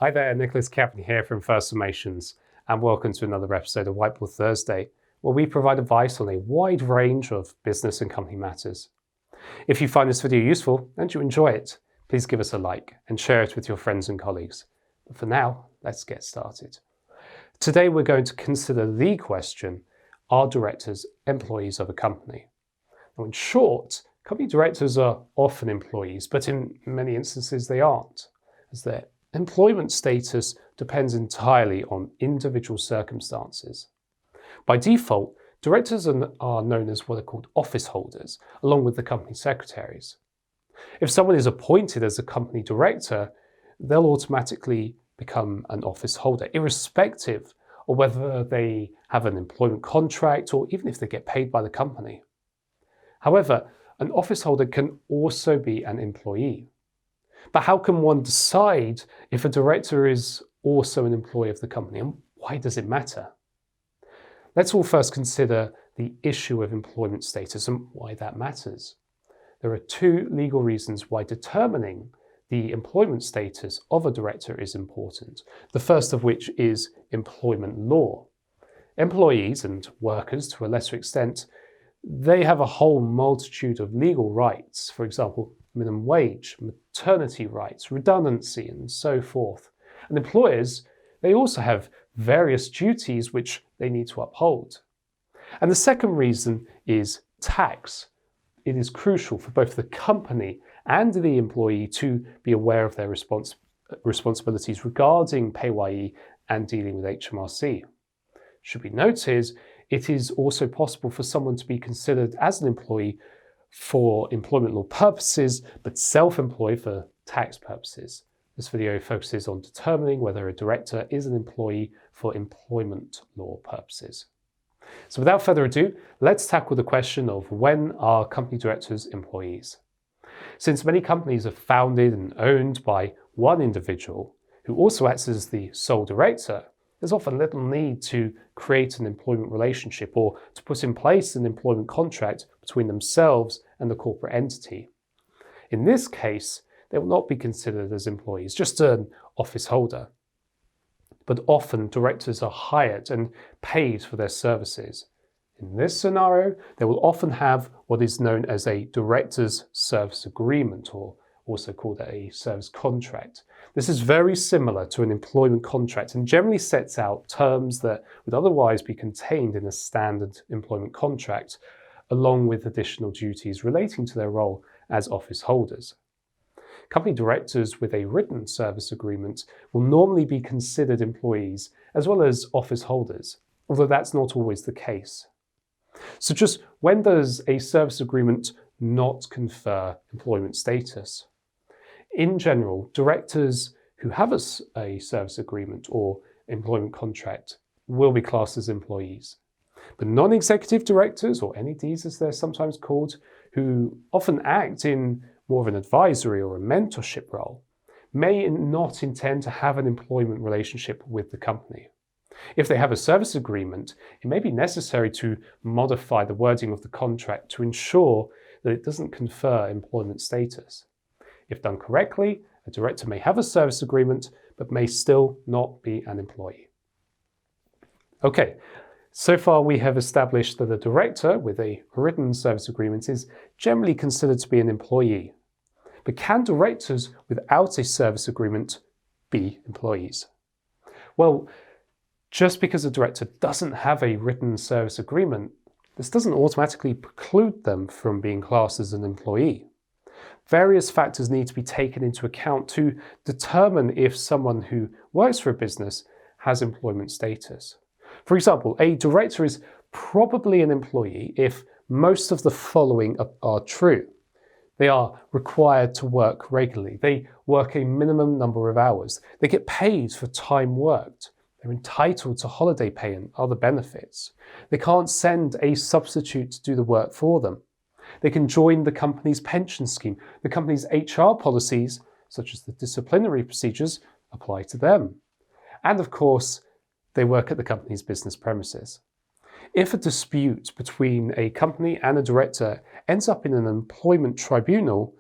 Hi there, Nicholas Campion here from First Formations, and welcome to another episode of Whiteboard Thursday, where we provide advice on a wide range of business and company matters. If you find this video useful and you enjoy it, please give us a like and share it with your friends and colleagues. But for now, let's get started. Today we're going to consider the question, are directors employees of a company? Now, in short, company directors are often employees, but in many instances they aren't, as their employment status depends entirely on individual circumstances. By default, directors are known as what are called office holders, along with the company secretaries. If someone is appointed as a company director, they'll automatically become an office holder, irrespective of whether they have an employment contract or even if they get paid by the company. However, an office holder can also be an employee. But how can one decide if a director is also an employee of the company, and why does it matter? Let's all first consider the issue of employment status and why that matters. There are two legal reasons why determining the employment status of a director is important. The first of which is employment law. Employees and workers, to a lesser extent, they have a whole multitude of legal rights, for example, minimum wage, maternity rights, redundancy, and so forth. And employers, they also have various duties which they need to uphold. And the second reason is tax. It is crucial for both the company and the employee to be aware of their responsibilities regarding PAYE and dealing with HMRC. Should be noted, it is also possible for someone to be considered as an employee for employment law purposes, but self-employed for tax purposes. This video focuses on determining whether a director is an employee for employment law purposes. So without further ado, let's tackle the question of when are company directors employees. Since many companies are founded and owned by one individual who also acts as the sole director, there's often little need to create an employment relationship or to put in place an employment contract between themselves and the corporate entity. In this case, they will not be considered as employees, just an office holder. But often directors are hired and paid for their services. In this scenario, they will often have what is known as a director's service agreement, or also called a service contract. This is very similar to an employment contract and generally sets out terms that would otherwise be contained in a standard employment contract, along with additional duties relating to their role as office holders. Company directors with a written service agreement will normally be considered employees as well as office holders, although that's not always the case. So just when does a service agreement not confer employment status? In general, directors who have a service agreement or employment contract will be classed as employees. But non-executive directors, or NEDs as they're sometimes called, who often act in more of an advisory or a mentorship role, may not intend to have an employment relationship with the company. If they have a service agreement, it may be necessary to modify the wording of the contract to ensure that it doesn't confer employment status. If done correctly, a director may have a service agreement, but may still not be an employee. Okay, so far we have established that a director with a written service agreement is generally considered to be an employee. But can directors without a service agreement be employees? Well, just because a director doesn't have a written service agreement, this doesn't automatically preclude them from being classed as an employee. Various factors need to be taken into account to determine if someone who works for a business has employment status. For example, a director is probably an employee if most of the following are true. They are required to work regularly. They work a minimum number of hours. They get paid for time worked. They're entitled to holiday pay and other benefits. They can't send a substitute to do the work for them. They can join the company's pension scheme. The company's HR policies, such as the disciplinary procedures, apply to them. And of course, they work at the company's business premises. If a dispute between a company and a director ends up in an employment tribunal,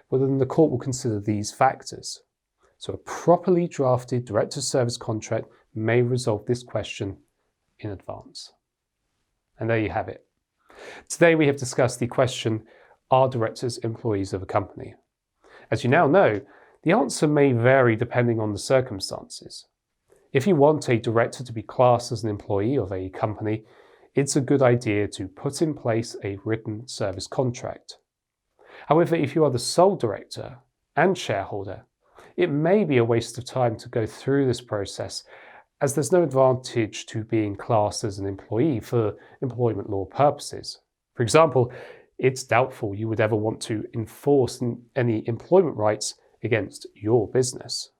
well, then the court will consider these factors. So a properly drafted director service contract may resolve this question in advance. And there you have it. Today we have discussed the question, are directors employees of a company? As you now know, the answer may vary depending on the circumstances. If you want a director to be classed as an employee of a company, it's a good idea to put in place a written service contract. However, if you are the sole director and shareholder, it may be a waste of time to go through this process, as there's no advantage to being classed as an employee for employment law purposes. For example, it's doubtful you would ever want to enforce any employment rights against your business.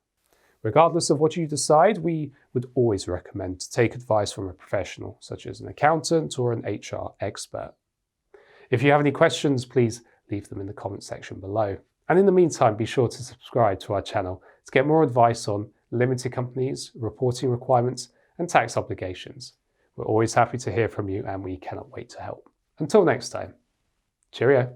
Regardless of what you decide, we would always recommend to take advice from a professional, such as an accountant or an HR expert. If you have any questions, please leave them in the comment section below. And in the meantime, be sure to subscribe to our channel to get more advice on limited companies, reporting requirements, and tax obligations. We're always happy to hear from you, and we cannot wait to help. Until next time, cheerio.